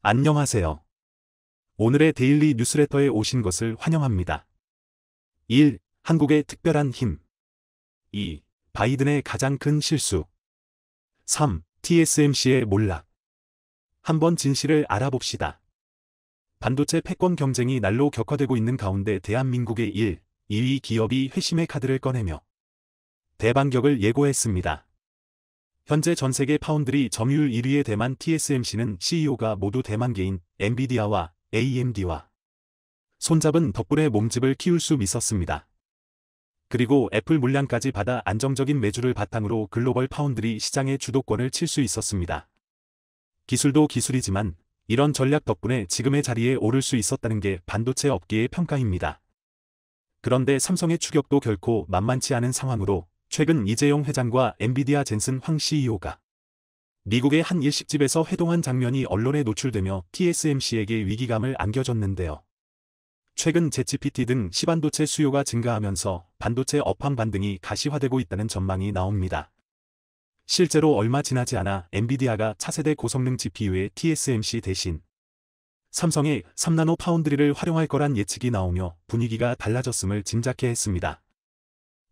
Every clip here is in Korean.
안녕하세요. 오늘의 데일리 뉴스레터에 오신 것을 환영합니다. 1. 한국의 특별한 힘. 2. 바이든의 가장 큰 실수. 3. TSMC의 몰락. 한번 진실을 알아봅시다. 반도체 패권 경쟁이 날로 격화되고 있는 가운데 대한민국의 1, 2위 기업이 회심의 카드를 꺼내며 대반격을 예고했습니다. 현재 전세계 파운드리 점유율 1위의 대만 TSMC는 CEO가 모두 대만계인 엔비디아와 AMD와 손잡은 덕분에 몸집을 키울 수 있었습니다. 그리고 애플 물량까지 받아 안정적인 매출을 바탕으로 글로벌 파운드리 시장의 주도권을 칠 수 있었습니다. 기술도 기술이지만 이런 전략 덕분에 지금의 자리에 오를 수 있었다는 게 반도체 업계의 평가입니다. 그런데 삼성의 추격도 결코 만만치 않은 상황으로 최근 이재용 회장과 엔비디아 젠슨 황 CEO가 미국의 한 일식집에서 회동한 장면이 언론에 노출되며 TSMC에게 위기감을 안겨줬는데요. 최근 챗GPT 등 시반도체 수요가 증가하면서 반도체 업황 반등이 가시화되고 있다는 전망이 나옵니다. 실제로 얼마 지나지 않아 엔비디아가 차세대 고성능 GPU의 TSMC 대신 삼성의 3나노 파운드리를 활용할 거란 예측이 나오며 분위기가 달라졌음을 짐작케 했습니다.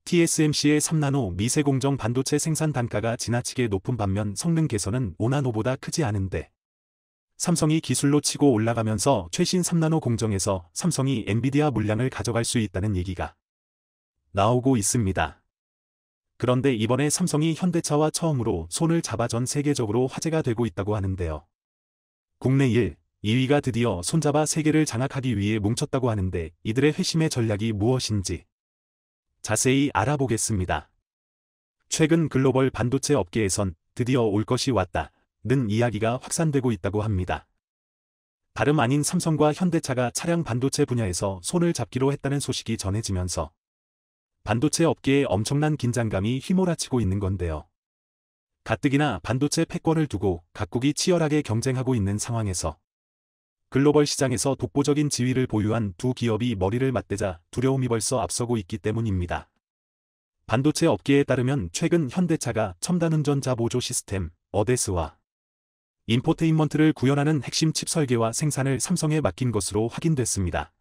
TSMC의 3나노 미세공정 반도체 생산 단가가 지나치게 높은 반면 성능 개선은 5나노보다 크지 않은데 삼성이 기술로 치고 올라가면서 최신 3나노 공정에서 삼성이 엔비디아 물량을 가져갈 수 있다는 얘기가 나오고 있습니다. 그런데 이번에 삼성이 현대차와 처음으로 손을 잡아 전 세계적으로 화제가 되고 있다고 하는데요. 국내 1, 2위가 드디어 손잡아 세계를 장악하기 위해 뭉쳤다고 하는데 이들의 회심의 전략이 무엇인지 자세히 알아보겠습니다. 최근 글로벌 반도체 업계에선 드디어 올 것이 왔다는 이야기가 확산되고 있다고 합니다. 다름 아닌 삼성과 현대차가 차량 반도체 분야에서 손을 잡기로 했다는 소식이 전해지면서 반도체 업계에 엄청난 긴장감이 휘몰아치고 있는 건데요. 가뜩이나 반도체 패권을 두고 각국이 치열하게 경쟁하고 있는 상황에서 글로벌 시장에서 독보적인 지위를 보유한 두 기업이 머리를 맞대자 두려움이 벌써 앞서고 있기 때문입니다. 반도체 업계에 따르면 최근 현대차가 첨단운전자 보조 시스템 어데스와 인포테인먼트를 구현하는 핵심 칩 설계와 생산을 삼성에 맡긴 것으로 확인됐습니다.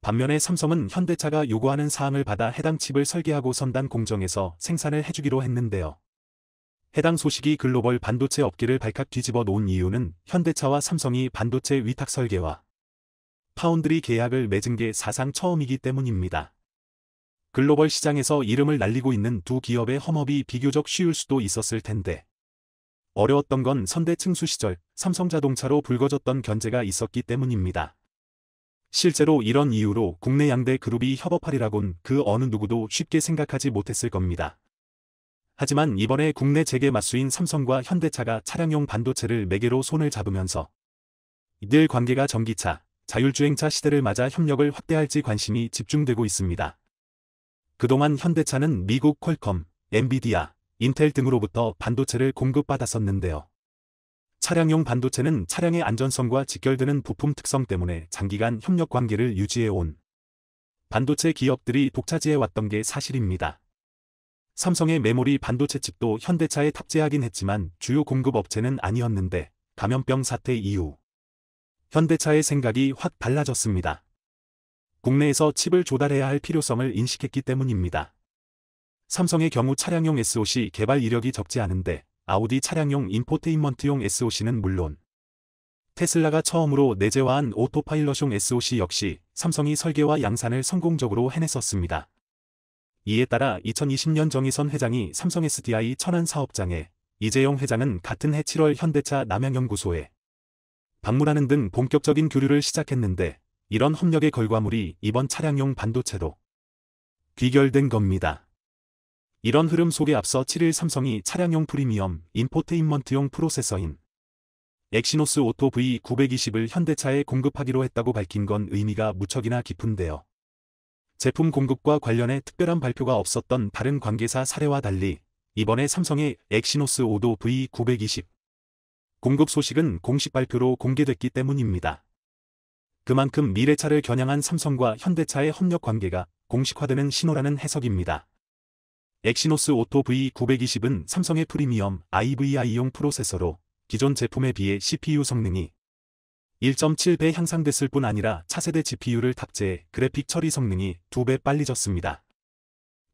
반면에 삼성은 현대차가 요구하는 사항을 받아 해당 칩을 설계하고 선단 공정에서 생산을 해주기로 했는데요. 해당 소식이 글로벌 반도체 업계를 발칵 뒤집어 놓은 이유는 현대차와 삼성이 반도체 위탁 설계와 파운드리 계약을 맺은 게 사상 처음이기 때문입니다. 글로벌 시장에서 이름을 날리고 있는 두 기업의 험업이 비교적 쉬울 수도 있었을 텐데 어려웠던 건 선대 층수 시절 삼성자동차로 불거졌던 견제가 있었기 때문입니다. 실제로 이런 이유로 국내 양대 그룹이 협업하리라곤 그 어느 누구도 쉽게 생각하지 못했을 겁니다. 하지만 이번에 국내 재계 맞수인 삼성과 현대차가 차량용 반도체를 매개로 손을 잡으면서 이들 관계가 전기차, 자율주행차 시대를 맞아 협력을 확대할지 관심이 집중되고 있습니다. 그동안 현대차는 미국 퀄컴, 엔비디아, 인텔 등으로부터 반도체를 공급받았었는데요. 차량용 반도체는 차량의 안전성과 직결되는 부품 특성 때문에 장기간 협력 관계를 유지해온 반도체 기업들이 독차지해왔던 게 사실입니다. 삼성의 메모리 반도체 칩도 현대차에 탑재하긴 했지만 주요 공급 업체는 아니었는데 감염병 사태 이후 현대차의 생각이 확 달라졌습니다. 국내에서 칩을 조달해야 할 필요성을 인식했기 때문입니다. 삼성의 경우 차량용 SoC 개발 이력이 적지 않은데 아우디 차량용 인포테인먼트용 SoC는 물론 테슬라가 처음으로 내재화한 오토파일럿용 SoC 역시 삼성이 설계와 양산을 성공적으로 해냈었습니다. 이에 따라 2020년 정의선 회장이 삼성 SDI 천안 사업장에 이재용 회장은 같은 해 7월 현대차 남양연구소에 방문하는 등 본격적인 교류를 시작했는데 이런 협력의 결과물이 이번 차량용 반도체로 귀결된 겁니다. 이런 흐름 속에 앞서 7일 삼성이 차량용 프리미엄 인포테인먼트용 프로세서인 엑시노스 오토 V920을 현대차에 공급하기로 했다고 밝힌 건 의미가 무척이나 깊은데요. 제품 공급과 관련해 특별한 발표가 없었던 다른 관계사 사례와 달리 이번에 삼성의 엑시노스 오도 V920 공급 소식은 공식 발표로 공개됐기 때문입니다. 그만큼 미래차를 겨냥한 삼성과 현대차의 협력 관계가 공식화되는 신호라는 해석입니다. 엑시노스 오토 V920은 삼성의 프리미엄 IVI용 프로세서로 기존 제품에 비해 CPU 성능이 1.7배 향상됐을 뿐 아니라 차세대 GPU를 탑재해 그래픽 처리 성능이 2배 빨리졌습니다.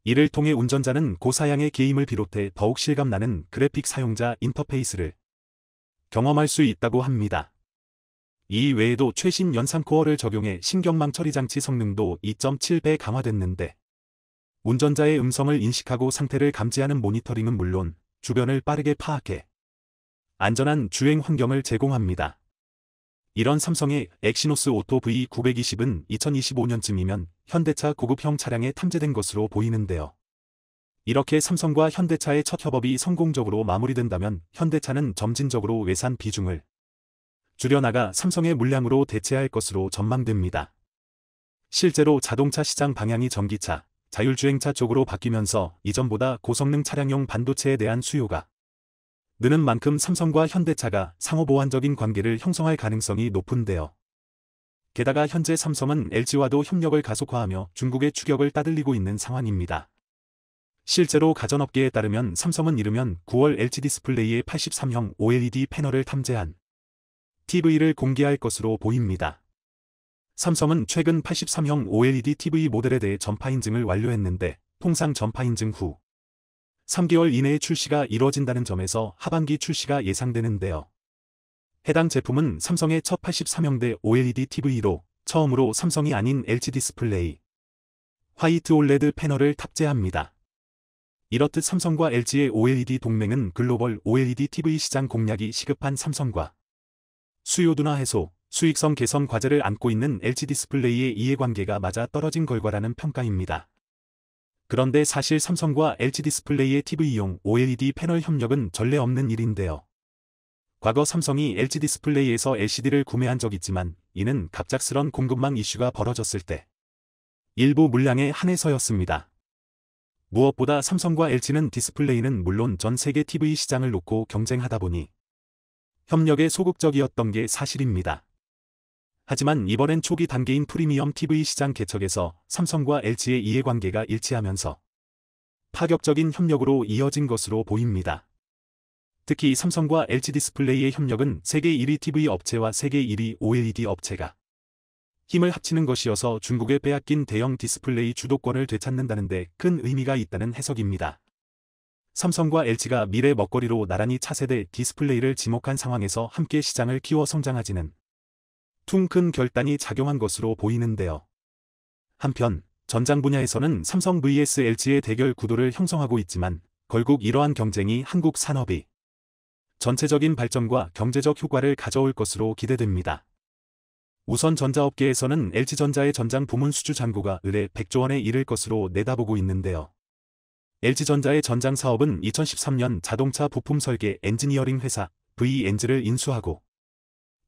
이를 통해 운전자는 고사양의 게임을 비롯해 더욱 실감나는 그래픽 사용자 인터페이스를 경험할 수 있다고 합니다. 이 외에도 최신 연산 코어를 적용해 신경망 처리 장치 성능도 2.7배 강화됐는데 운전자의 음성을 인식하고 상태를 감지하는 모니터링은 물론 주변을 빠르게 파악해 안전한 주행 환경을 제공합니다. 이런 삼성의 엑시노스 오토 V920은 2025년쯤이면 현대차 고급형 차량에 탑재된 것으로 보이는데요. 이렇게 삼성과 현대차의 첫 협업이 성공적으로 마무리된다면 현대차는 점진적으로 외산 비중을 줄여나가 삼성의 물량으로 대체할 것으로 전망됩니다. 실제로 자동차 시장 방향이 전기차, 자율주행차 쪽으로 바뀌면서 이전보다 고성능 차량용 반도체에 대한 수요가 느는 만큼 삼성과 현대차가 상호보완적인 관계를 형성할 가능성이 높은데요. 게다가 현재 삼성은 LG와도 협력을 가속화하며 중국의 추격을 따돌리고 있는 상황입니다. 실제로 가전업계에 따르면 삼성은 이르면 9월 LG 디스플레이에 83형 OLED 패널을 탑재한 TV를 공개할 것으로 보입니다. 삼성은 최근 83형 OLED TV 모델에 대해 전파 인증을 완료했는데 통상 전파 인증 후 3개월 이내에 출시가 이루어진다는 점에서 하반기 출시가 예상되는데요. 해당 제품은 삼성의 첫 83형대 OLED TV로 처음으로 삼성이 아닌 LG 디스플레이 화이트 올레드 패널을 탑재합니다. 이렇듯 삼성과 LG의 OLED 동맹은 글로벌 OLED TV 시장 공략이 시급한 삼성과 수요 둔화 해소, 수익성 개선 과제를 안고 있는 LG 디스플레이의 이해관계가 맞아 떨어진 결과라는 평가입니다. 그런데 사실 삼성과 LG 디스플레이의 TV용 OLED 패널 협력은 전례 없는 일인데요. 과거 삼성이 LG 디스플레이에서 LCD를 구매한 적 있지만 이는 갑작스런 공급망 이슈가 벌어졌을 때 일부 물량에 한해서였습니다. 무엇보다 삼성과 LG는 디스플레이는 물론 전 세계 TV 시장을 놓고 경쟁하다 보니 협력에 소극적이었던 게 사실입니다. 하지만 이번엔 초기 단계인 프리미엄 TV 시장 개척에서 삼성과 LG의 이해관계가 일치하면서 파격적인 협력으로 이어진 것으로 보입니다. 특히 삼성과 LG 디스플레이의 협력은 세계 1위 TV 업체와 세계 1위 OLED 업체가 힘을 합치는 것이어서 중국에 빼앗긴 대형 디스플레이 주도권을 되찾는다는 데 큰 의미가 있다는 해석입니다. 삼성과 LG가 미래 먹거리로 나란히 차세대 디스플레이를 지목한 상황에서 함께 시장을 키워 성장하지는 퉁 큰 결단이 작용한 것으로 보이는데요. 한편 전장 분야에서는 삼성 vs LG의 대결 구도를 형성하고 있지만 결국 이러한 경쟁이 한국 산업이 전체적인 발전과 경제적 효과를 가져올 것으로 기대됩니다. 우선 전자업계에서는 LG전자의 전장 부문 수주 잔고가 을해 100조 원에 이를 것으로 내다보고 있는데요. LG전자의 전장 사업은 2013년 자동차 부품 설계 엔지니어링 회사 VENG를 인수하고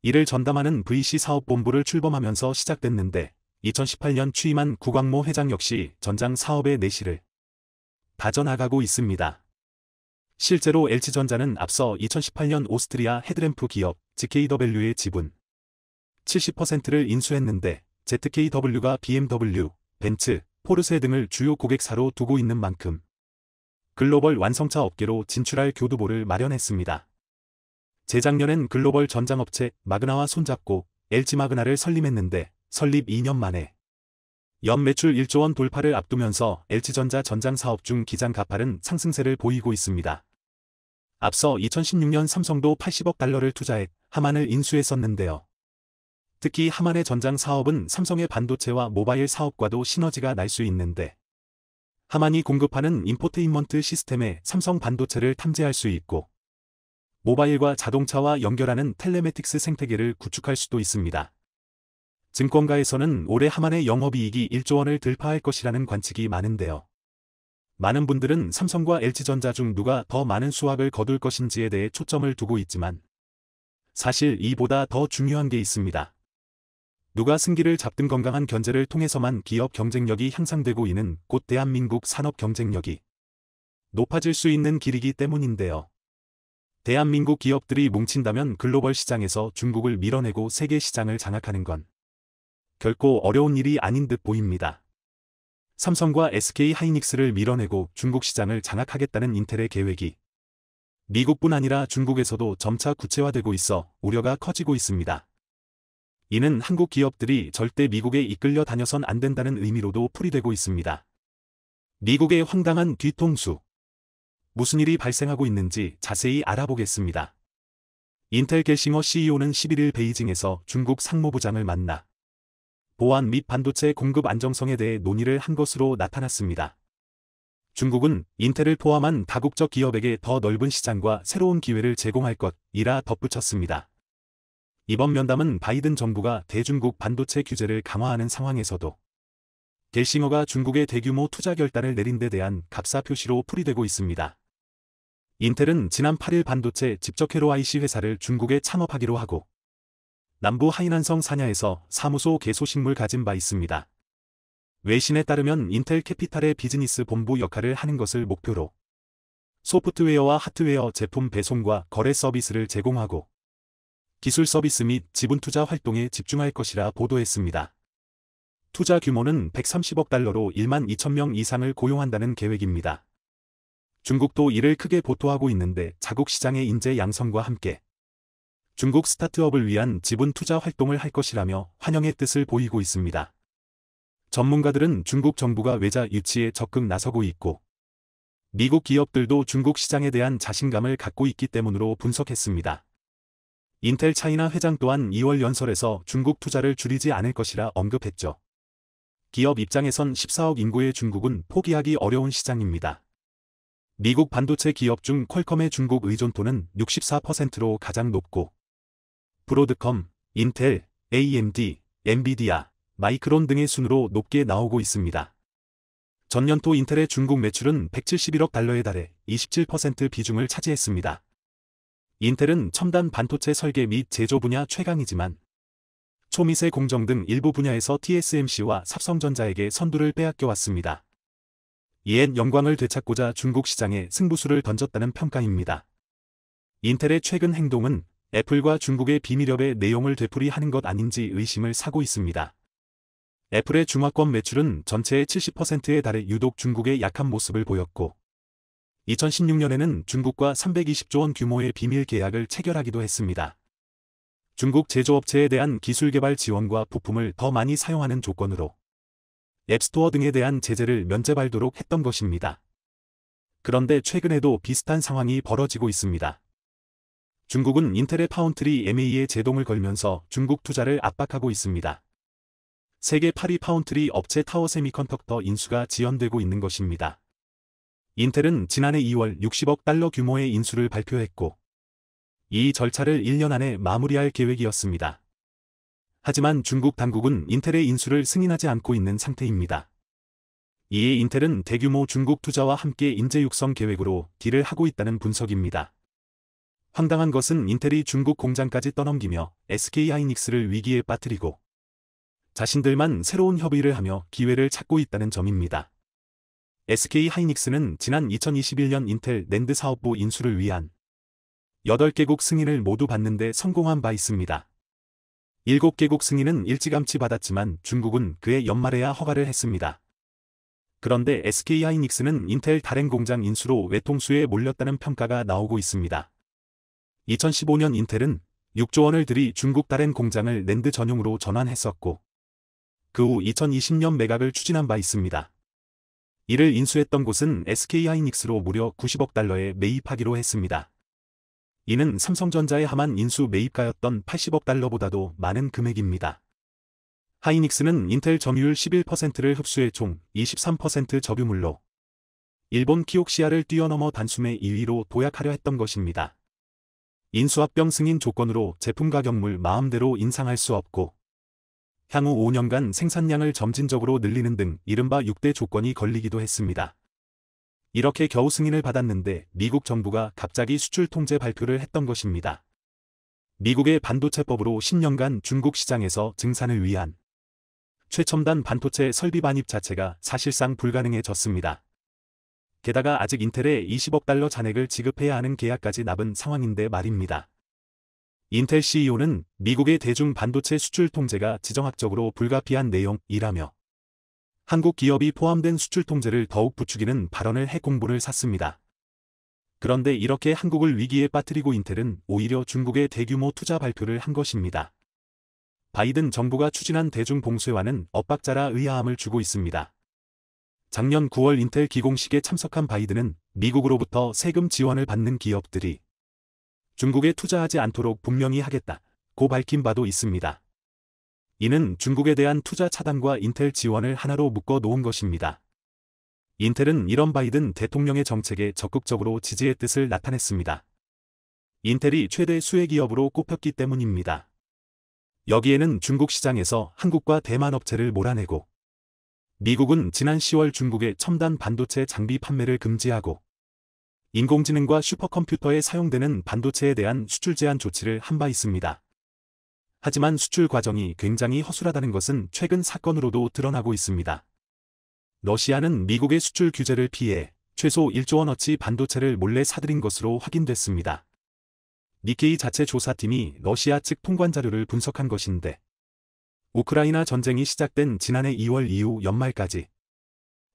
이를 전담하는 VC 사업본부를 출범하면서 시작됐는데 2018년 취임한 구광모 회장 역시 전장 사업의 내실을 다져나가고 있습니다. 실제로 LG전자는 앞서 2018년 오스트리아 헤드램프 기업 ZKW의 지분 70%를 인수했는데 ZKW가 BMW, 벤츠, 포르쉐 등을 주요 고객사로 두고 있는 만큼 글로벌 완성차 업계로 진출할 교두보를 마련했습니다. 재작년엔 글로벌 전장업체 마그나와 손잡고 LG 마그나를 설립했는데 설립 2년 만에 연매출 1조 원 돌파를 앞두면서 LG전자 전장 사업 중 기장 가파른 상승세를 보이고 있습니다. 앞서 2016년 삼성도 80억 달러를 투자해 하만을 인수했었는데요. 특히 하만의 전장 사업은 삼성의 반도체와 모바일 사업과도 시너지가 날 수 있는데 하만이 공급하는 인포테인먼트 시스템에 삼성 반도체를 탐지할 수 있고 모바일과 자동차와 연결하는 텔레매틱스 생태계를 구축할 수도 있습니다. 증권가에서는 올해 하만의 영업이익이 1조 원을 돌파할 것이라는 관측이 많은데요. 많은 분들은 삼성과 LG전자 중 누가 더 많은 수확을 거둘 것인지에 대해 초점을 두고 있지만 사실 이보다 더 중요한 게 있습니다. 누가 승기를 잡든 건강한 견제를 통해서만 기업 경쟁력이 향상되고 이는 곧 대한민국 산업 경쟁력이 높아질 수 있는 길이기 때문인데요. 대한민국 기업들이 뭉친다면 글로벌 시장에서 중국을 밀어내고 세계 시장을 장악하는 건 결코 어려운 일이 아닌 듯 보입니다. 삼성과 SK하이닉스를 밀어내고 중국 시장을 장악하겠다는 인텔의 계획이 미국뿐 아니라 중국에서도 점차 구체화되고 있어 우려가 커지고 있습니다. 이는 한국 기업들이 절대 미국에 이끌려 다녀선 안 된다는 의미로도 풀이되고 있습니다. 미국의 황당한 뒤통수. 무슨 일이 발생하고 있는지 자세히 알아보겠습니다. 인텔 겔싱어 CEO는 11일 베이징에서 중국 상무부장을 만나 보안 및 반도체 공급 안정성에 대해 논의를 한 것으로 나타났습니다. 중국은 인텔을 포함한 다국적 기업에게 더 넓은 시장과 새로운 기회를 제공할 것이라 덧붙였습니다. 이번 면담은 바이든 정부가 대중국 반도체 규제를 강화하는 상황에서도 겔싱어가 중국의 대규모 투자 결단을 내린 데 대한 갑사 표시로 풀이되고 있습니다. 인텔은 지난 8일 반도체 집적회로 IC 회사를 중국에 창업하기로 하고 남부 하이난성 산야에서 사무소 개소식물 가진 바 있습니다. 외신에 따르면 인텔 캐피탈의 비즈니스 본부 역할을 하는 것을 목표로 소프트웨어와 하드웨어 제품 배송과 거래 서비스를 제공하고 기술 서비스 및 지분 투자 활동에 집중할 것이라 보도했습니다. 투자 규모는 130억 달러로 1만 2천 명 이상을 고용한다는 계획입니다. 중국도 이를 크게 보토하고 있는데 자국 시장의 인재 양성과 함께 중국 스타트업을 위한 지분 투자 활동을 할 것이라며 환영의 뜻을 보이고 있습니다. 전문가들은 중국 정부가 외자 유치에 적극 나서고 있고 미국 기업들도 중국 시장에 대한 자신감을 갖고 있기 때문으로 분석했습니다. 인텔 차이나 회장 또한 2월 연설에서 중국 투자를 줄이지 않을 것이라 언급했죠. 기업 입장에선 14억 인구의 중국은 포기하기 어려운 시장입니다. 미국 반도체 기업 중 퀄컴의 중국 의존도는 64%로 가장 높고 브로드컴, 인텔, AMD, 엔비디아, 마이크론 등의 순으로 높게 나오고 있습니다. 전년도 인텔의 중국 매출은 171억 달러에 달해 27% 비중을 차지했습니다. 인텔은 첨단 반도체 설계 및 제조 분야 최강이지만 초미세 공정 등 일부 분야에서 TSMC와 삼성전자에게 선두를 빼앗겨 왔습니다. 이엔 영광을 되찾고자 중국 시장에 승부수를 던졌다는 평가입니다. 인텔의 최근 행동은 애플과 중국의 비밀협의 내용을 되풀이하는 것 아닌지 의심을 사고 있습니다. 애플의 중화권 매출은 전체의 70%에 달해 유독 중국의 약한 모습을 보였고 2016년에는 중국과 320조 원 규모의 비밀 계약을 체결하기도 했습니다. 중국 제조업체에 대한 기술 개발 지원과 부품을 더 많이 사용하는 조건으로 앱스토어 등에 대한 제재를 면제받도록 했던 것입니다. 그런데 최근에도 비슷한 상황이 벌어지고 있습니다. 중국은 인텔의 파운트리 ME에 제동을 걸면서 중국 투자를 압박하고 있습니다. 세계 8위 파운트리 업체 타워 세미컨덕터 인수가 지연되고 있는 것입니다. 인텔은 지난해 2월 60억 달러 규모의 인수를 발표했고 이 절차를 1년 안에 마무리할 계획이었습니다. 하지만 중국 당국은 인텔의 인수를 승인하지 않고 있는 상태입니다. 이에 인텔은 대규모 중국 투자와 함께 인재 육성 계획으로 딜을 하고 있다는 분석입니다. 황당한 것은 인텔이 중국 공장까지 떠넘기며 SK하이닉스를 위기에 빠뜨리고 자신들만 새로운 협의를 하며 기회를 찾고 있다는 점입니다. SK하이닉스는 지난 2021년 인텔 낸드 사업부 인수를 위한 8개국 승인을 모두 받는데 성공한 바 있습니다. 7개국 승인은 일찌감치 받았지만 중국은 그해 연말에야 허가를 했습니다. 그런데 SK하이닉스는 인텔 다롄 공장 인수로 외통수에 몰렸다는 평가가 나오고 있습니다. 2015년 인텔은 6조 원을 들이 중국 다롄 공장을 낸드 전용으로 전환했었고 그 후 2020년 매각을 추진한 바 있습니다. 이를 인수했던 곳은 SK하이닉스로 무려 90억 달러에 매입하기로 했습니다. 이는 삼성전자의 하만 인수 매입가였던 80억 달러보다도 많은 금액입니다. 하이닉스는 인텔 점유율 11%를 흡수해 총 23% 점유물로 일본 키옥시아를 뛰어넘어 단숨에 2위로 도약하려 했던 것입니다. 인수합병 승인 조건으로 제품 가격물 마음대로 인상할 수 없고 향후 5년간 생산량을 점진적으로 늘리는 등 이른바 6대 조건이 걸리기도 했습니다. 이렇게 겨우 승인을 받았는데 미국 정부가 갑자기 수출 통제 발표를 했던 것입니다. 미국의 반도체법으로 10년간 중국 시장에서 증산을 위한 최첨단 반도체 설비 반입 자체가 사실상 불가능해졌습니다. 게다가 아직 인텔에 20억 달러 잔액을 지급해야 하는 계약까지 납은 상황인데 말입니다. 인텔 CEO는 미국의 대중 반도체 수출 통제가 지정학적으로 불가피한 내용이라며 한국 기업이 포함된 수출 통제를 더욱 부추기는 발언을 해 공분을 샀습니다. 그런데 이렇게 한국을 위기에 빠뜨리고 인텔은 오히려 중국의 대규모 투자 발표를 한 것입니다. 바이든 정부가 추진한 대중봉쇄와는 엇박자라 의아함을 주고 있습니다. 작년 9월 인텔 기공식에 참석한 바이든은 미국으로부터 세금 지원을 받는 기업들이 중국에 투자하지 않도록 분명히 하겠다고 밝힌 바도 있습니다. 이는 중국에 대한 투자 차단과 인텔 지원을 하나로 묶어 놓은 것입니다. 인텔은 이런 바이든 대통령의 정책에 적극적으로 지지의 뜻을 나타냈습니다. 인텔이 최대 수혜기업으로 꼽혔기 때문입니다. 여기에는 중국 시장에서 한국과 대만 업체를 몰아내고, 미국은 지난 10월 중국의 첨단 반도체 장비 판매를 금지하고, 인공지능과 슈퍼컴퓨터에 사용되는 반도체에 대한 수출 제한 조치를 한 바 있습니다. 하지만 수출 과정이 굉장히 허술하다는 것은 최근 사건으로도 드러나고 있습니다. 러시아는 미국의 수출 규제를 피해 최소 1조 원어치 반도체를 몰래 사들인 것으로 확인됐습니다. 니케이 자체 조사팀이 러시아 측 통관 자료를 분석한 것인데, 우크라이나 전쟁이 시작된 지난해 2월 이후 연말까지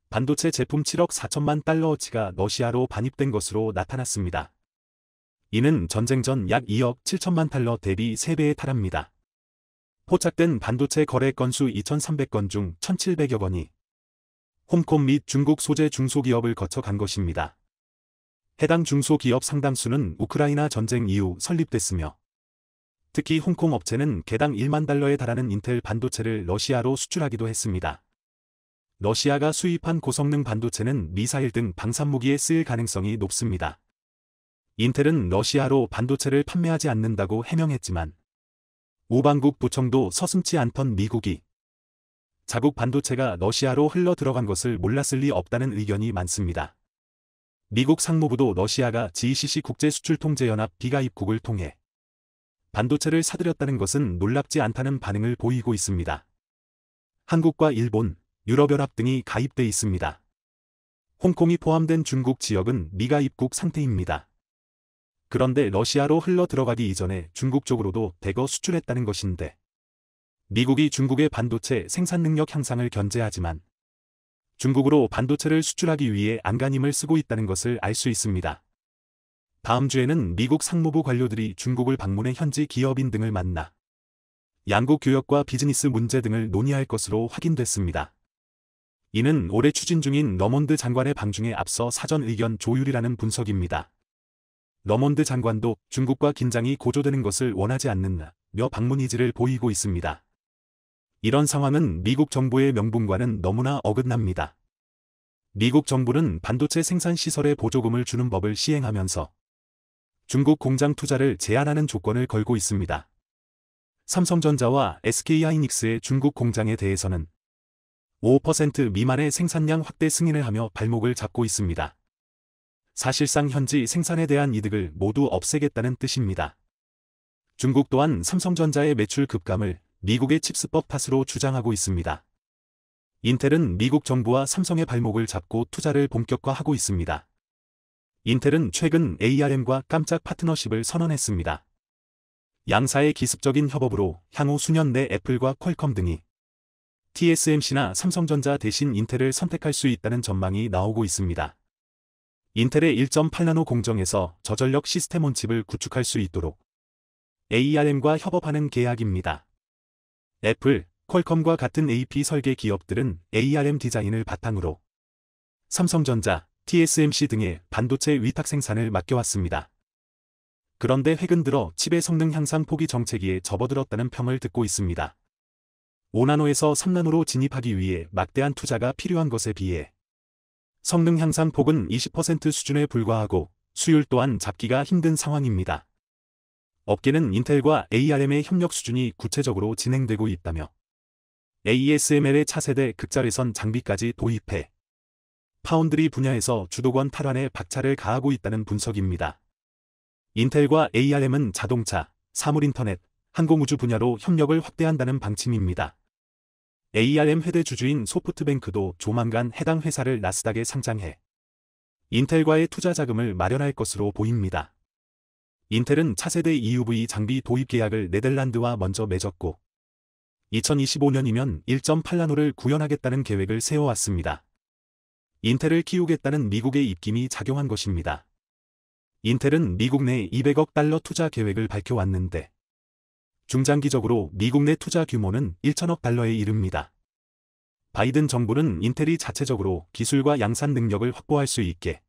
반도체 제품 7억 4천만 달러어치가 러시아로 반입된 것으로 나타났습니다. 이는 전쟁 전 약 2억 7천만 달러 대비 3배에 달합니다. 포착된 반도체 거래 건수 2,300건 중 1,700여 건이 홍콩 및 중국 소재 중소기업을 거쳐 간 것입니다. 해당 중소기업 상당수는 우크라이나 전쟁 이후 설립됐으며, 특히 홍콩 업체는 개당 1만 달러에 달하는 인텔 반도체를 러시아로 수출하기도 했습니다. 러시아가 수입한 고성능 반도체는 미사일 등 방산무기에 쓰일 가능성이 높습니다. 인텔은 러시아로 반도체를 판매하지 않는다고 해명했지만, 우방국 부청도 서슴지 않던 미국이 자국 반도체가 러시아로 흘러 들어간 것을 몰랐을 리 없다는 의견이 많습니다. 미국 상무부도 러시아가 GCC 국제수출통제연합 비가입국을 통해 반도체를 사들였다는 것은 놀랍지 않다는 반응을 보이고 있습니다. 한국과 일본, 유럽연합 등이 가입돼 있습니다. 홍콩이 포함된 중국 지역은 미가입국 상태입니다. 그런데 러시아로 흘러 들어가기 이전에 중국 쪽으로도 대거 수출했다는 것인데, 미국이 중국의 반도체 생산 능력 향상을 견제하지만 중국으로 반도체를 수출하기 위해 안간힘을 쓰고 있다는 것을 알 수 있습니다. 다음 주에는 미국 상무부 관료들이 중국을 방문해 현지 기업인 등을 만나 양국 교역과 비즈니스 문제 등을 논의할 것으로 확인됐습니다. 이는 올해 추진 중인 러몬드 장관의 방중에 앞서 사전 의견 조율이라는 분석입니다. 러몬드 장관도 중국과 긴장이 고조되는 것을 원하지 않는다며 방문 의지를 보이고 있습니다. 이런 상황은 미국 정부의 명분과는 너무나 어긋납니다. 미국 정부는 반도체 생산 시설에 보조금을 주는 법을 시행하면서 중국 공장 투자를 제한하는 조건을 걸고 있습니다. 삼성전자와 SK하이닉스의 중국 공장에 대해서는 5% 미만의 생산량 확대 승인을 하며 발목을 잡고 있습니다. 사실상 현지 생산에 대한 이득을 모두 없애겠다는 뜻입니다. 중국 또한 삼성전자의 매출 급감을 미국의 칩스법 탓으로 주장하고 있습니다. 인텔은 미국 정부와 삼성의 발목을 잡고 투자를 본격화하고 있습니다. 인텔은 최근 ARM과 깜짝 파트너십을 선언했습니다. 양사의 기습적인 협업으로 향후 수년 내 애플과 퀄컴 등이 TSMC나 삼성전자 대신 인텔을 선택할 수 있다는 전망이 나오고 있습니다. 인텔의 1.8나노 공정에서 저전력 시스템 온칩을 구축할 수 있도록 ARM과 협업하는 계약입니다. 애플, 퀄컴과 같은 AP 설계 기업들은 ARM 디자인을 바탕으로 삼성전자, TSMC 등의 반도체 위탁 생산을 맡겨왔습니다. 그런데 최근 들어 칩의 성능 향상 포기 정체기에 접어들었다는 평을 듣고 있습니다. 5나노에서 3나노로 진입하기 위해 막대한 투자가 필요한 것에 비해 성능 향상 폭은 20% 수준에 불과하고 수율 또한 잡기가 힘든 상황입니다. 업계는 인텔과 ARM의 협력 수준이 구체적으로 진행되고 있다며 ASML의 차세대 극자외선 장비까지 도입해 파운드리 분야에서 주도권 탈환에 박차를 가하고 있다는 분석입니다. 인텔과 ARM은 자동차, 사물인터넷, 항공우주 분야로 협력을 확대한다는 방침입니다. ARM 회대 주주인 소프트뱅크도 조만간 해당 회사를 나스닥에 상장해 인텔과의 투자 자금을 마련할 것으로 보입니다. 인텔은 차세대 EUV 장비 도입 계약을 네덜란드와 먼저 맺었고 2025년이면 1.8나노를 구현하겠다는 계획을 세워왔습니다. 인텔을 키우겠다는 미국의 입김이 작용한 것입니다. 인텔은 미국 내 200억 달러 투자 계획을 밝혀왔는데 중장기적으로 미국 내 투자 규모는 1천억 달러에 이릅니다. 바이든 정부는 인텔이 자체적으로 기술과 양산 능력을 확보할 수 있게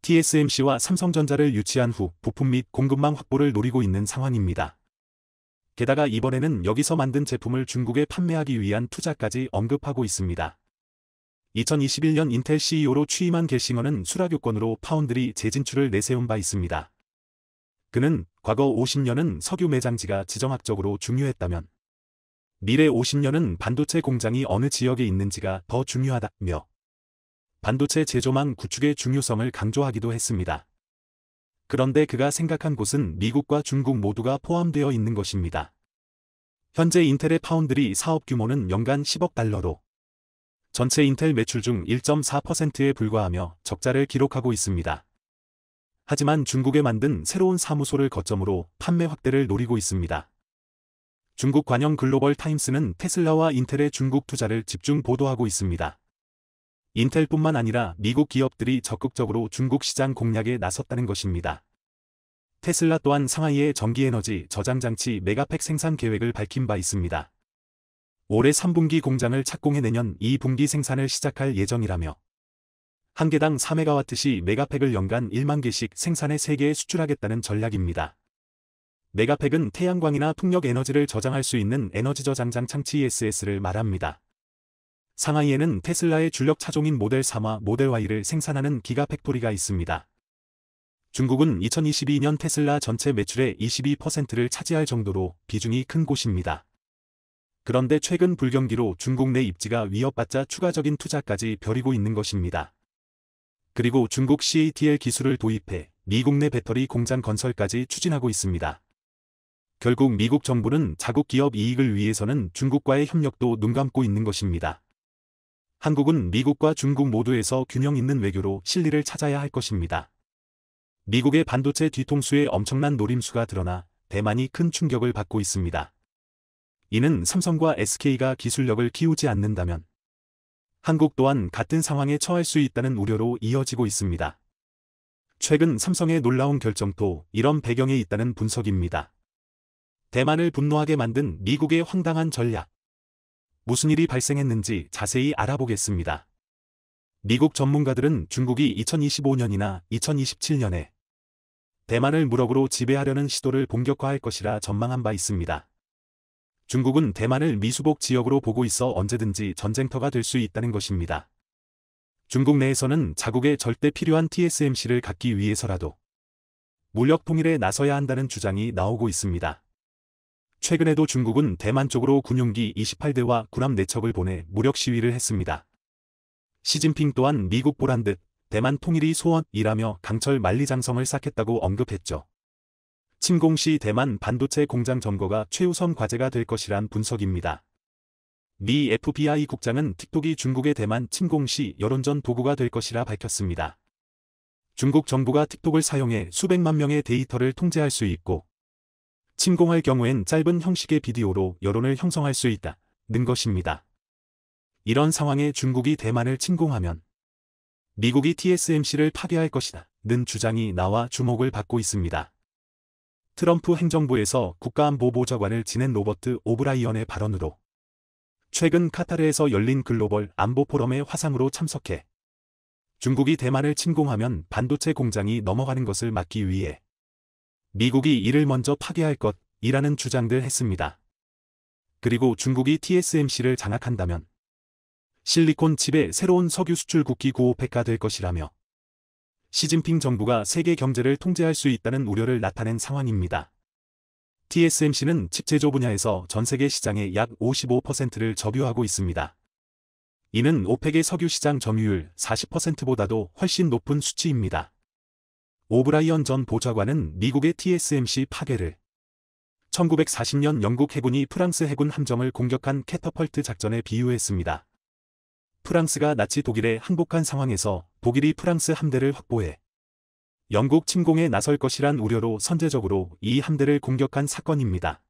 TSMC와 삼성전자를 유치한 후 부품 및 공급망 확보를 노리고 있는 상황입니다. 게다가 이번에는 여기서 만든 제품을 중국에 판매하기 위한 투자까지 언급하고 있습니다. 2021년 인텔 CEO로 취임한 겔싱어는 수락유권으로 파운드리 재진출을 내세운 바 있습니다. 그는 과거 50년은 석유 매장지가 지정학적으로 중요했다면 미래 50년은 반도체 공장이 어느 지역에 있는지가 더 중요하다며 반도체 제조망 구축의 중요성을 강조하기도 했습니다. 그런데 그가 생각한 곳은 미국과 중국 모두가 포함되어 있는 것입니다. 현재 인텔의 파운드리 사업 규모는 연간 10억 달러로 전체 인텔 매출 중 1.4%에 불과하며 적자를 기록하고 있습니다. 하지만 중국에 만든 새로운 사무소를 거점으로 판매 확대를 노리고 있습니다. 중국 관영 글로벌 타임스는 테슬라와 인텔의 중국 투자를 집중 보도하고 있습니다. 인텔뿐만 아니라 미국 기업들이 적극적으로 중국 시장 공략에 나섰다는 것입니다. 테슬라 또한 상하이의 전기에너지 저장장치 메가팩 생산 계획을 밝힌 바 있습니다. 올해 3분기 공장을 착공해 내년 2분기 생산을 시작할 예정이라며 한 개당 4메가와트시 메가팩을 연간 1만 개씩 생산해 세계에 수출하겠다는 전략입니다. 메가팩은 태양광이나 풍력 에너지를 저장할 수 있는 에너지 저장장 장치 ESS를 말합니다. 상하이에는 테슬라의 주력 차종인 모델 3와 모델 Y를 생산하는 기가팩토리가 있습니다. 중국은 2022년 테슬라 전체 매출의 22%를 차지할 정도로 비중이 큰 곳입니다. 그런데 최근 불경기로 중국 내 입지가 위협받자 추가적인 투자까지 벌이고 있는 것입니다. 그리고 중국 CATL 기술을 도입해 미국 내 배터리 공장 건설까지 추진하고 있습니다. 결국 미국 정부는 자국 기업 이익을 위해서는 중국과의 협력도 눈감고 있는 것입니다. 한국은 미국과 중국 모두에서 균형 있는 외교로 실리를 찾아야 할 것입니다. 미국의 반도체 뒤통수에 엄청난 노림수가 드러나 대만이 큰 충격을 받고 있습니다. 이는 삼성과 SK가 기술력을 키우지 않는다면 한국 또한 같은 상황에 처할 수 있다는 우려로 이어지고 있습니다. 최근 삼성의 놀라운 결정도 이런 배경에 있다는 분석입니다. 대만을 분노하게 만든 미국의 황당한 전략. 무슨 일이 발생했는지 자세히 알아보겠습니다. 미국 전문가들은 중국이 2025년이나 2027년에 대만을 무력으로 지배하려는 시도를 본격화할 것이라 전망한 바 있습니다. 중국은 대만을 미수복 지역으로 보고 있어 언제든지 전쟁터가 될 수 있다는 것입니다. 중국 내에서는 자국에 절대 필요한 TSMC를 갖기 위해서라도 물력 통일에 나서야 한다는 주장이 나오고 있습니다. 최근에도 중국은 대만 쪽으로 군용기 28대와 군함 4척을 보내 무력 시위를 했습니다. 시진핑 또한 미국 보란 듯 대만 통일이 소원이라며 강철 만리장성을 쌓겠다고 언급했죠. 침공 시 대만 반도체 공장 점거가 최우선 과제가 될 것이란 분석입니다. 미 FBI 국장은 틱톡이 중국의 대만 침공 시 여론전 도구가 될 것이라 밝혔습니다. 중국 정부가 틱톡을 사용해 수백만 명의 데이터를 통제할 수 있고 침공할 경우엔 짧은 형식의 비디오로 여론을 형성할 수 있다는 것입니다. 이런 상황에 중국이 대만을 침공하면 미국이 TSMC를 파괴할 것이다 는 주장이 나와 주목을 받고 있습니다. 트럼프 행정부에서 국가안보보좌관을 지낸 로버트 오브라이언의 발언으로 최근 카타르에서 열린 글로벌 안보 포럼의 화상으로 참석해 중국이 대만을 침공하면 반도체 공장이 넘어가는 것을 막기 위해 미국이 이를 먼저 파괴할 것이라는 주장들 했습니다. 그리고 중국이 TSMC를 장악한다면 실리콘 칩의 새로운 석유 수출 국기 구오펙가 될 것이라며 시진핑 정부가 세계 경제를 통제할 수 있다는 우려를 나타낸 상황입니다. TSMC는 칩 제조 분야에서 전 세계 시장의 약 55%를 점유하고 있습니다. 이는 오펙의 석유 시장 점유율 40%보다도 훨씬 높은 수치입니다. 오브라이언 전 보좌관은 미국의 TSMC 파괴를 1940년 영국 해군이 프랑스 해군 함정을 공격한 캐터펄트 작전에 비유했습니다. 프랑스가 나치 독일에 항복한 상황에서 독일이 프랑스 함대를 확보해 영국 침공에 나설 것이란 우려로 선제적으로 이 함대를 공격한 사건입니다.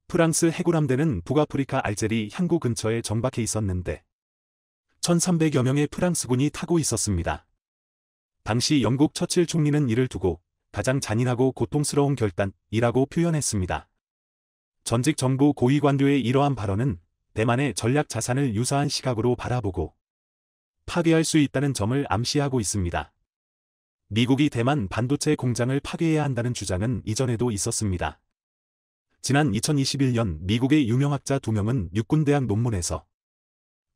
프랑스 해군 함대는 북아프리카 알제리 향구 근처에 정박해 있었는데 1300여 명의 프랑스군이 타고 있었습니다. 당시 영국 처칠 총리는 이를 두고 가장 잔인하고 고통스러운 결단이라고 표현했습니다. 전직 정부 고위 관료의 이러한 발언은 대만의 전략 자산을 유사한 시각으로 바라보고 파괴할 수 있다는 점을 암시하고 있습니다. 미국이 대만 반도체 공장을 파괴해야 한다는 주장은 이전에도 있었습니다. 지난 2021년 미국의 유명학자 2명은 육군대학 논문에서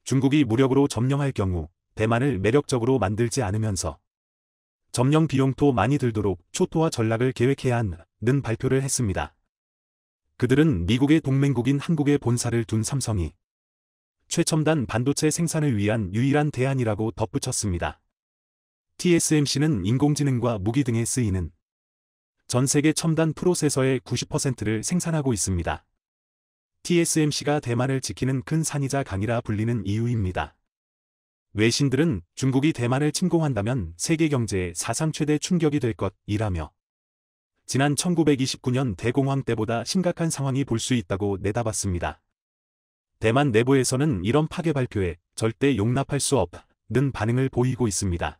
중국이 무력으로 점령할 경우 대만을 매력적으로 만들지 않으면서 점령 비용도 많이 들도록 초토화 전략을 계획해야 한다는 발표를 했습니다. 그들은 미국의 동맹국인 한국에 본사를 둔 삼성이 최첨단 반도체 생산을 위한 유일한 대안이라고 덧붙였습니다. TSMC는 인공지능과 무기 등에 쓰이는 전 세계 첨단 프로세서의 90%를 생산하고 있습니다. TSMC가 대만을 지키는 큰 산이자 강이라 불리는 이유입니다. 외신들은 중국이 대만을 침공한다면 세계 경제에 사상 최대 충격이 될 것이라며 지난 1929년 대공황 때보다 심각한 상황이 볼 수 있다고 내다봤습니다. 대만 내부에서는 이런 파괴 발표에 절대 용납할 수 없는 반응을 보이고 있습니다.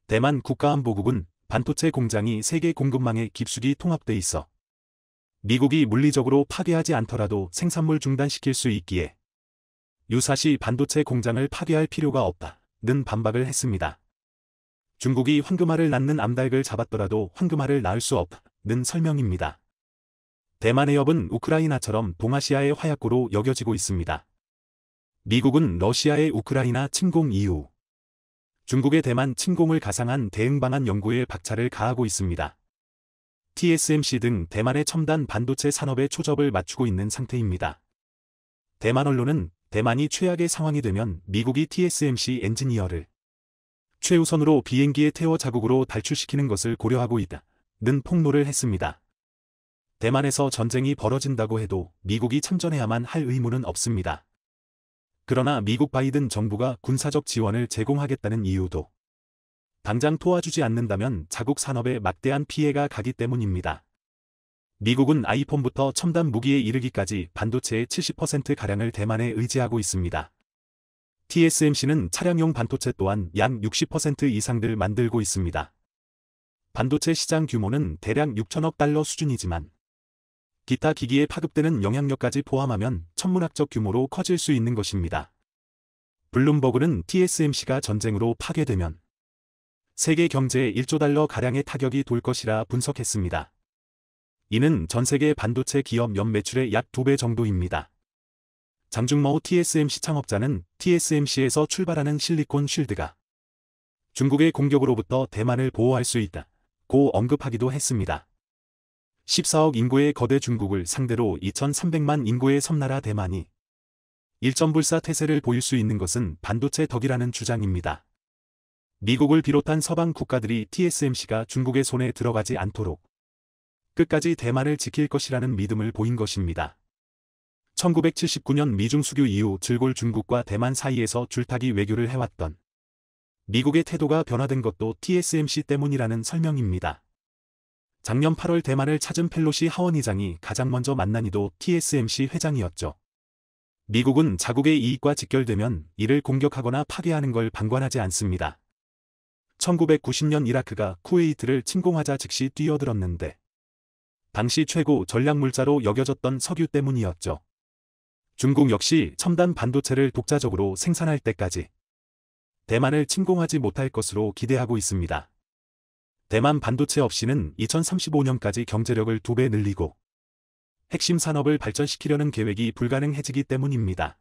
대만 국가안보국은 반도체 공장이 세계 공급망에 깊숙이 통합돼 있어 미국이 물리적으로 파괴하지 않더라도 생산물 중단시킬 수 있기에 유사시 반도체 공장을 파괴할 필요가 없다는 반박을 했습니다. 중국이 황금알을 낳는 암닭을 잡았더라도 황금알을 낳을 수 없는 설명입니다. 대만 해협은 우크라이나처럼 동아시아의 화약고로 여겨지고 있습니다. 미국은 러시아의 우크라이나 침공 이후 중국의 대만 침공을 가상한 대응 방안 연구에 박차를 가하고 있습니다. TSMC 등 대만의 첨단 반도체 산업에 초접을 맞추고 있는 상태입니다. 대만 언론은 대만이 최악의 상황이 되면 미국이 TSMC 엔지니어를 최우선으로 비행기에 태워 자국으로 탈출시키는 것을 고려하고 있다는 폭로를 했습니다. 대만에서 전쟁이 벌어진다고 해도 미국이 참전해야만 할 의무는 없습니다. 그러나 미국 바이든 정부가 군사적 지원을 제공하겠다는 이유도 당장 도와주지 않는다면 자국 산업에 막대한 피해가 가기 때문입니다. 미국은 아이폰부터 첨단 무기에 이르기까지 반도체의 70%가량을 대만에 의지하고 있습니다. TSMC는 차량용 반도체 또한 약 60% 이상들 만들고 있습니다. 반도체 시장 규모는 대략 6천억 달러 수준이지만 기타 기기에 파급되는 영향력까지 포함하면 천문학적 규모로 커질 수 있는 것입니다. 블룸버그는 TSMC가 전쟁으로 파괴되면 세계 경제에 1조 달러 가량의 타격이 돌 것이라 분석했습니다. 이는 전 세계 반도체 기업 연 매출의 약 2배 정도입니다. 장중모 TSMC 창업자는 TSMC에서 출발하는 실리콘 쉴드가 중국의 공격으로부터 대만을 보호할 수 있다고 언급하기도 했습니다. 14억 인구의 거대 중국을 상대로 2,300만 인구의 섬나라 대만이 일점불사 태세를 보일 수 있는 것은 반도체 덕이라는 주장입니다. 미국을 비롯한 서방 국가들이 TSMC가 중국의 손에 들어가지 않도록 끝까지 대만을 지킬 것이라는 믿음을 보인 것입니다. 1979년 미중 수교 이후 질골 중국과 대만 사이에서 줄타기 외교를 해왔던 미국의 태도가 변화된 것도 TSMC 때문이라는 설명입니다. 작년 8월 대만을 찾은 펠로시 하원의장이 가장 먼저 만난 이도 TSMC 회장이었죠. 미국은 자국의 이익과 직결되면 이를 공격하거나 파괴하는 걸 방관하지 않습니다. 1990년 이라크가 쿠웨이트를 침공하자 즉시 뛰어들었는데 당시 최고 전략물자로 여겨졌던 석유 때문이었죠. 중국 역시 첨단 반도체를 독자적으로 생산할 때까지 대만을 침공하지 못할 것으로 기대하고 있습니다. 대만 반도체 없이는 2035년까지 경제력을 2배 늘리고 핵심 산업을 발전시키려는 계획이 불가능해지기 때문입니다.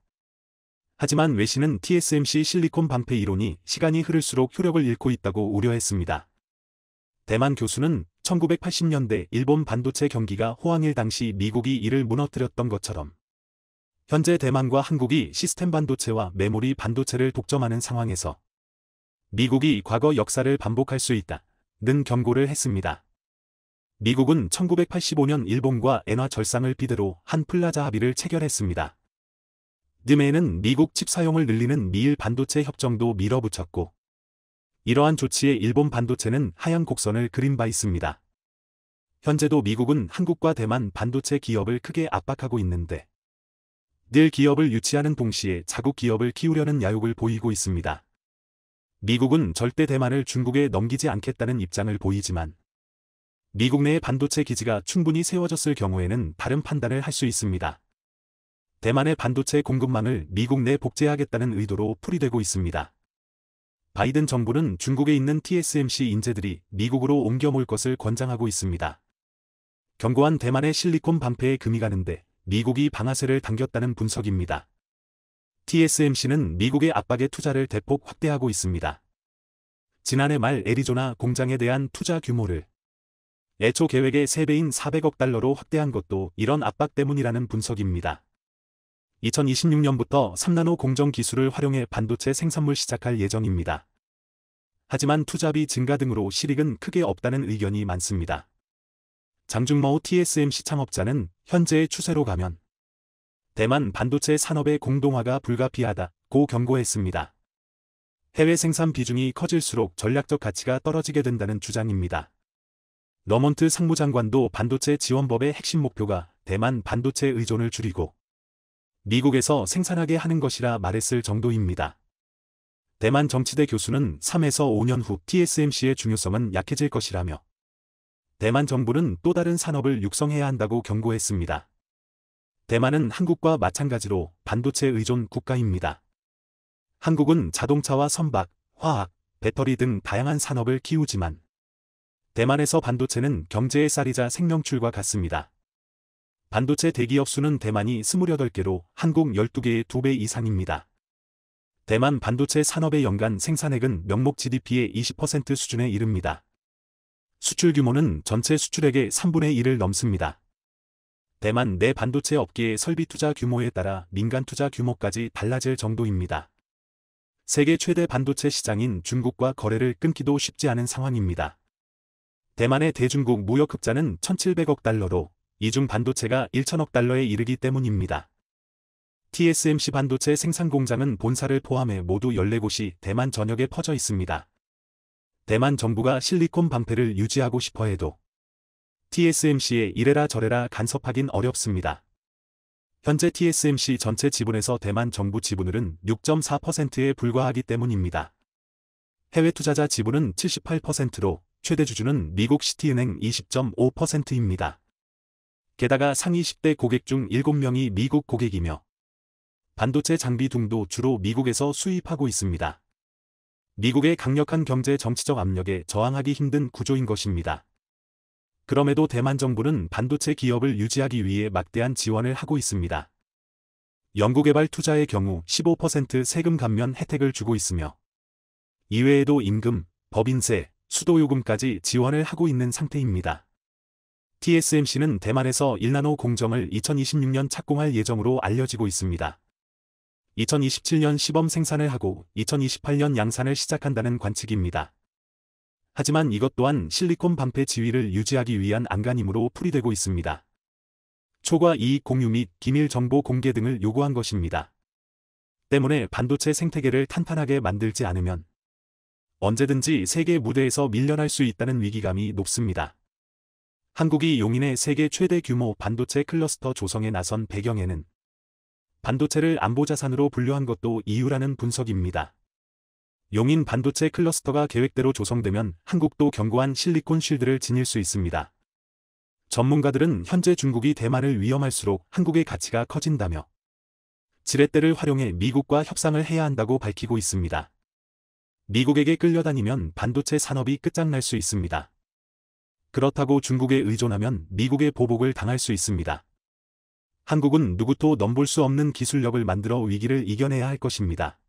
하지만 외신은 TSMC 실리콘 방패 이론이 시간이 흐를수록 효력을 잃고 있다고 우려했습니다. 대만 교수는 1980년대 일본 반도체 경기가 호황일 당시 미국이 이를 무너뜨렸던 것처럼 현재 대만과 한국이 시스템 반도체와 메모리 반도체를 독점하는 상황에서 미국이 과거 역사를 반복할 수 있다는 경고를 했습니다. 미국은 1985년 일본과 엔화 절상을 비대로 한 플라자 합의를 체결했습니다. 이듬해에는 미국 칩 사용을 늘리는 미일 반도체 협정도 밀어붙였고 이러한 조치에 일본 반도체는 하향 곡선을 그린 바 있습니다. 현재도 미국은 한국과 대만 반도체 기업을 크게 압박하고 있는데 늘 기업을 유치하는 동시에 자국 기업을 키우려는 야욕을 보이고 있습니다. 미국은 절대 대만을 중국에 넘기지 않겠다는 입장을 보이지만 미국 내에 반도체 기지가 충분히 세워졌을 경우에는 다른 판단을 할 수 있습니다. 대만의 반도체 공급망을 미국 내 복제하겠다는 의도로 풀이되고 있습니다. 바이든 정부는 중국에 있는 TSMC 인재들이 미국으로 옮겨몰 것을 권장하고 있습니다. 견고한 대만의 실리콘 반패에 금이 가는데 미국이 방아쇠를 당겼다는 분석입니다. TSMC는 미국의 압박에 투자를 대폭 확대하고 있습니다. 지난해 말 애리조나 공장에 대한 투자 규모를 애초 계획의 3배인 400억 달러로 확대한 것도 이런 압박 때문이라는 분석입니다. 2026년부터 3나노 공정 기술을 활용해 반도체 생산물 시작할 예정입니다. 하지만 투자비 증가 등으로 실익은 크게 없다는 의견이 많습니다. 장중모 TSMC 창업자는 현재의 추세로 가면 대만 반도체 산업의 공동화가 불가피하다고 경고했습니다. 해외 생산 비중이 커질수록 전략적 가치가 떨어지게 된다는 주장입니다. 러먼트 상무장관도 반도체 지원법의 핵심 목표가 대만 반도체 의존을 줄이고 미국에서 생산하게 하는 것이라 말했을 정도입니다. 대만 정치대 교수는 3에서 5년 후 TSMC의 중요성은 약해질 것이라며 대만 정부는 또 다른 산업을 육성해야 한다고 경고했습니다. 대만은 한국과 마찬가지로 반도체 의존 국가입니다. 한국은 자동차와 선박, 화학, 배터리 등 다양한 산업을 키우지만 대만에서 반도체는 경제의 쌀이자 생명줄과 같습니다. 반도체 대기업 수는 대만이 28개로 한국 12개의 2배 이상입니다. 대만 반도체 산업의 연간 생산액은 명목 GDP의 20% 수준에 이릅니다. 수출 규모는 전체 수출액의 3분의 1을 넘습니다. 대만 내 반도체 업계의 설비 투자 규모에 따라 민간 투자 규모까지 달라질 정도입니다. 세계 최대 반도체 시장인 중국과 거래를 끊기도 쉽지 않은 상황입니다. 대만의 대중국 무역 흑자는 1,700억 달러로 이중 반도체가 1,000억 달러에 이르기 때문입니다. TSMC 반도체 생산 공장은 본사를 포함해 모두 14곳이 대만 전역에 퍼져 있습니다. 대만 정부가 실리콘 방패를 유지하고 싶어 해도 TSMC에 이래라 저래라 간섭하긴 어렵습니다. 현재 TSMC 전체 지분에서 대만 정부 지분율은 6.4%에 불과하기 때문입니다. 해외 투자자 지분은 78%로 최대 주주는 미국 시티은행 20.5%입니다. 게다가 상위 10대 고객 중 7명이 미국 고객이며 반도체 장비 등도 주로 미국에서 수입하고 있습니다. 미국의 강력한 경제 정치적 압력에 저항하기 힘든 구조인 것입니다. 그럼에도 대만 정부는 반도체 기업을 유지하기 위해 막대한 지원을 하고 있습니다. 연구개발 투자의 경우 15% 세금 감면 혜택을 주고 있으며 이외에도 임금, 법인세, 수도요금까지 지원을 하고 있는 상태입니다. TSMC는 대만에서 1나노 공정을 2026년 착공할 예정으로 알려지고 있습니다. 2027년 시범 생산을 하고 2028년 양산을 시작한다는 관측입니다. 하지만 이것 또한 실리콘 반패 지위를 유지하기 위한 안간힘으로 풀이되고 있습니다. 초과 이익 공유 및 기밀 정보 공개 등을 요구한 것입니다. 때문에 반도체 생태계를 탄탄하게 만들지 않으면 언제든지 세계 무대에서 밀려날 수 있다는 위기감이 높습니다. 한국이 용인의 세계 최대 규모 반도체 클러스터 조성에 나선 배경에는 반도체를 안보자산으로 분류한 것도 이유라는 분석입니다. 용인 반도체 클러스터가 계획대로 조성되면 한국도 견고한 실리콘 쉴드를 지닐 수 있습니다. 전문가들은 현재 중국이 대만을 위험할수록 한국의 가치가 커진다며 지렛대를 활용해 미국과 협상을 해야 한다고 밝히고 있습니다. 미국에게 끌려다니면 반도체 산업이 끝장날 수 있습니다. 그렇다고 중국에 의존하면 미국의 보복을 당할 수 있습니다. 한국은 누구도 넘볼 수 없는 기술력을 만들어 위기를 이겨내야 할 것입니다.